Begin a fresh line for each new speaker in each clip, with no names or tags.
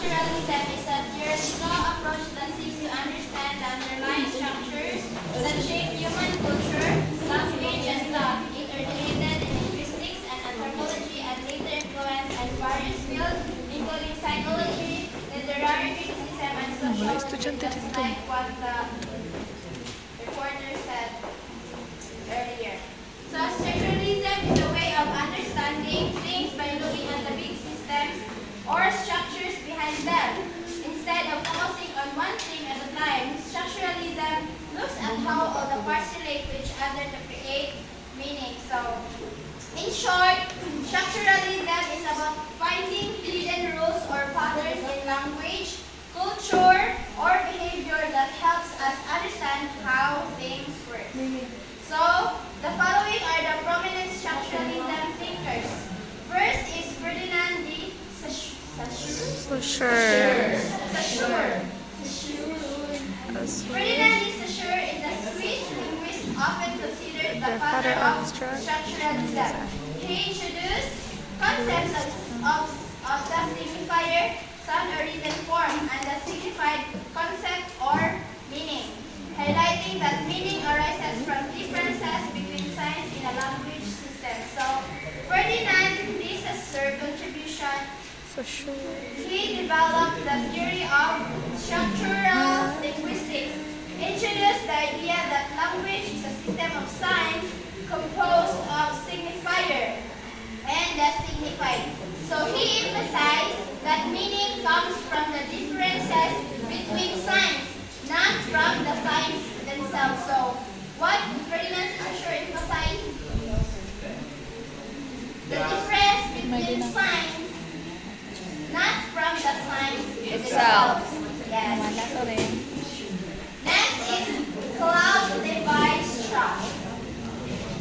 structuralism is a theoretical approach that seeks to understand the underlying structures that shape human culture, language, and thought. It originated in linguistics and anthropology and later influenced in various fields, including psychology, literary criticism, and sociology, just like what the reporter said earlier. So structuralism is a way of understanding things by looking at the big systems or structures behind them. Instead of focusing on one thing at a time, structuralism looks at how all the parts relate to each other to create meaning. So, in short, structuralism is about finding hidden rules or patterns in language, culture, or behavior that helps us understand how things work. So, the following are the prominent structuralism thinkers. First is Ferdinand de
Saussure.
Ferdinand de Saussure is a Swiss linguist often considered the father of structuralism. He introduced concepts of the signifier, sound or written form, and the signified concept or meaning, highlighting that meaning arises from differences between signs in a language system. So, Ferdinand de Saussure contribution, he developed the theory of structural linguistics, introduced the idea that language is a system of signs composed of signifier and the signified. So he emphasized that meaning comes from the differences between signs, not from the signs themselves. So what Ferdinand Saussure emphasized? The difference between signs, not from the signs themselves. Yes. Next is Claude Lévi-Strauss.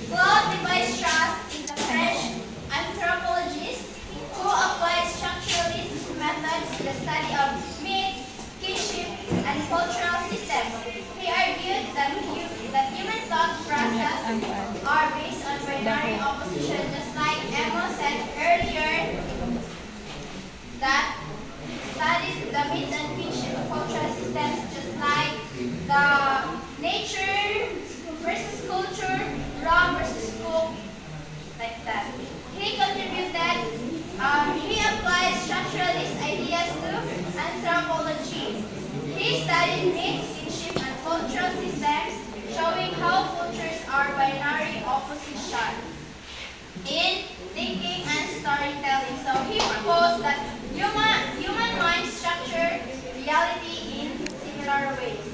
Claude Lévi-Strauss is a French anthropologist who applied structuralist methods to the study of myths, kinship, and cultural systems. He argued that human thought processes are based on binary opposition, just like Emma said earlier, that studies the myths and kinship of cultural systems, just like the nature versus culture, raw versus cook, like that. He applied structuralist ideas to anthropology. He studied myths, kinship, and cultural systems, showing how cultures are binary oppositions in thinking and storytelling. So he proposed that human minds structure reality in similar ways.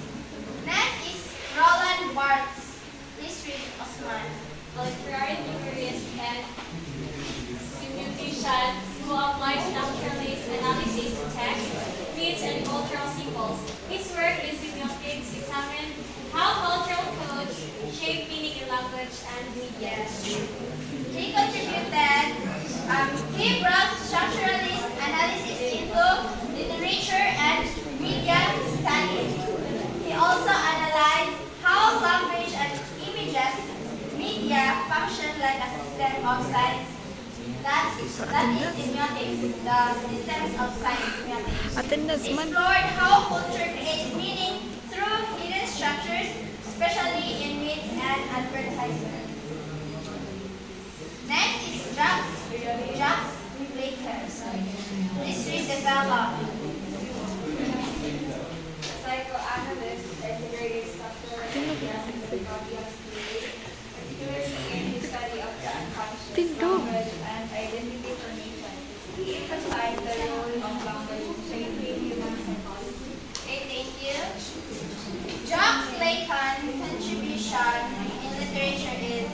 Next is Roland Barthes. Please read Osman.
Literary theorist and semiotician who applies structuralist analysis to text, myths, and cultural symbols. His work in semiotics examined how cultural codes shape meaning in language and media.
He contributed, he brought structuralist analysis into literature and media studies. He also analyzed how language and images, media, function like a system of signs. That is semiotics, the systems of signs, semiotics. Explored how culture creates meaning through hidden structures, especially in myths and advertisements. Next is Jacques Lacan. Please read the dialogue.
Psychoanalyst integrated structuralism as a methodology of theory, particularly in his study of the unconscious, language, and identity formation. He emphasized the role of language in shaping human psychology.
Okay, thank you. Jacques Lacan's contribution in literature is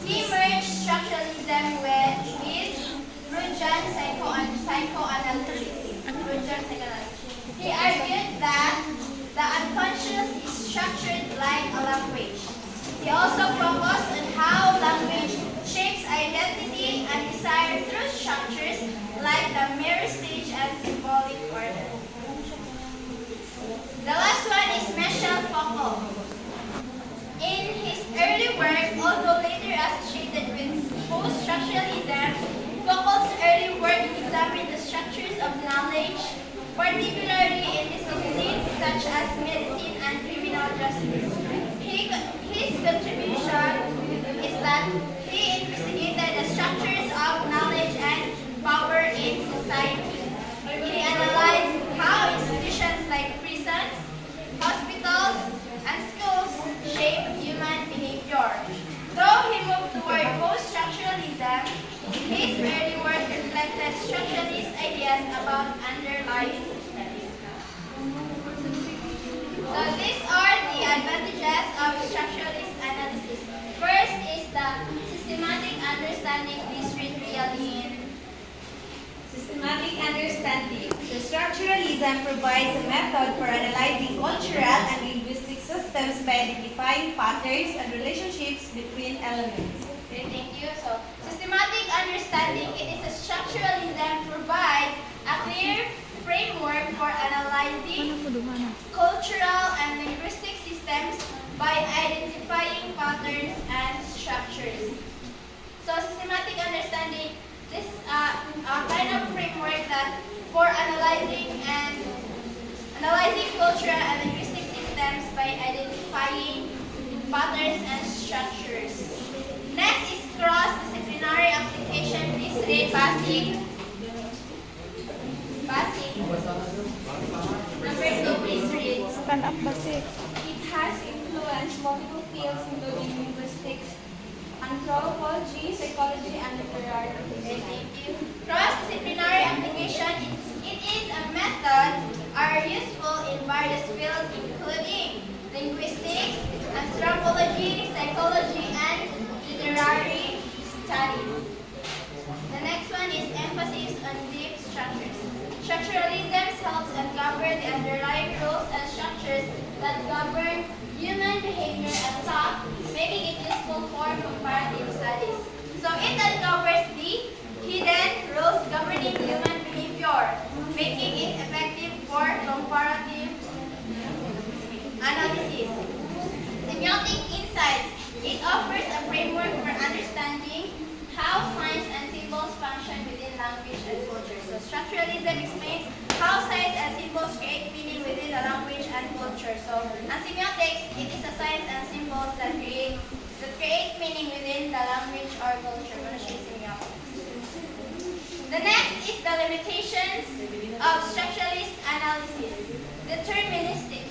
he merged structuralism with Freudian psychoanalysis. He argued that the unconscious is structured like a language. He also focused on how language shapes identity and desire through structures like the mirror stage and symbolic order. The last one is Michel Foucault. In his early work, although later associated with post-structuralism, Foucault's early work examined the structures of knowledge, such as medicine and criminal justice. His contribution is that he investigated the structures of knowledge and power in society. He analyzed how institutions like prisons, hospitals, and schools shape human behavior. Though he moved toward post-structuralism, his early work reflected structuralist ideas about underlying systems. So these are the advantages of structuralist analysis. First is the systematic understanding. Please read really in
Systematic understanding. So structuralism provides a method for analyzing cultural and linguistic systems by identifying patterns and relationships between elements.
Okay, thank you. So, systematic understanding, it is a structuralism provides a clear framework for analyzing cultural and linguistic systems by identifying patterns and structures. So, systematic understanding, this kind of framework that for analyzing cultural and linguistic systems by identifying patterns and structures. Next is cross-disciplinary application. Please read basic. Number 2, please read.
Stand up basic.
It has influenced multiple fields including linguistics, anthropology, psychology, and literary.
Okay, thank you. Cross-disciplinary application, it is a method are useful in various fields including linguistics, anthropology, psychology, and literary studies. The next one is emphasis on deep structures. Structuralism helps uncover the underlying rules and structures that govern human behavior and thought, making it useful for comparative studies. So it uncovers the hidden rules governing human behavior, making it effective for comparative analysis. Semiotic insights. It offers a framework for understanding how signs and symbols function within language and culture. So structuralism explains how signs and symbols create meaning within the language and culture. So semiotics, it is a science and symbols that create meaning within the language or culture. The next is the limitations of structuralist analysis. Deterministic.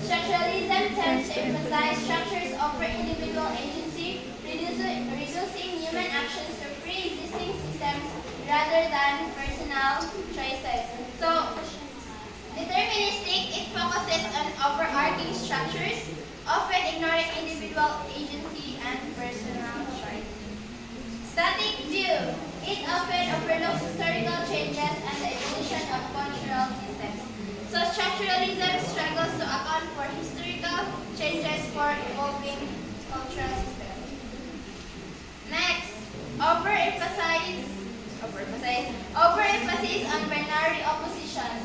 Structuralism tends to emphasize structures offer individual agency, reducing human actions to pre-existing systems rather than personal choices. So, deterministic, it focuses on overarching structures, often ignoring individual agency and personal choice. Static view, it often overlooks historical changes and the evolution of cultural systems. So structuralism struggles to account for historical changes for evolving cultural systems. Next, overemphasis on binary oppositions.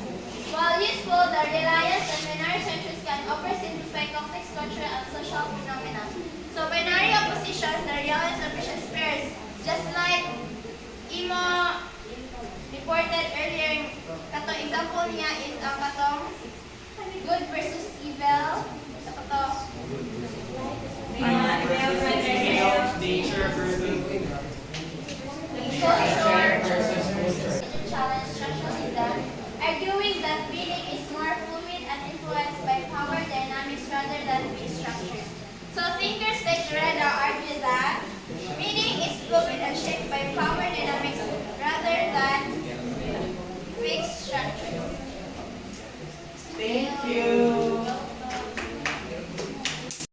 While useful, the reliance on binary structures can oversimplify complex cultural and social phenomena. So binary oppositions, the reliance on precious pairs, just like Imo reported earlier, katong example niya is ang katong good versus evil. Sa katong
nature versus
culture challenge structuralism, arguing that meaning is more fluid and influenced by power dynamics rather than fixed structures. So thinkers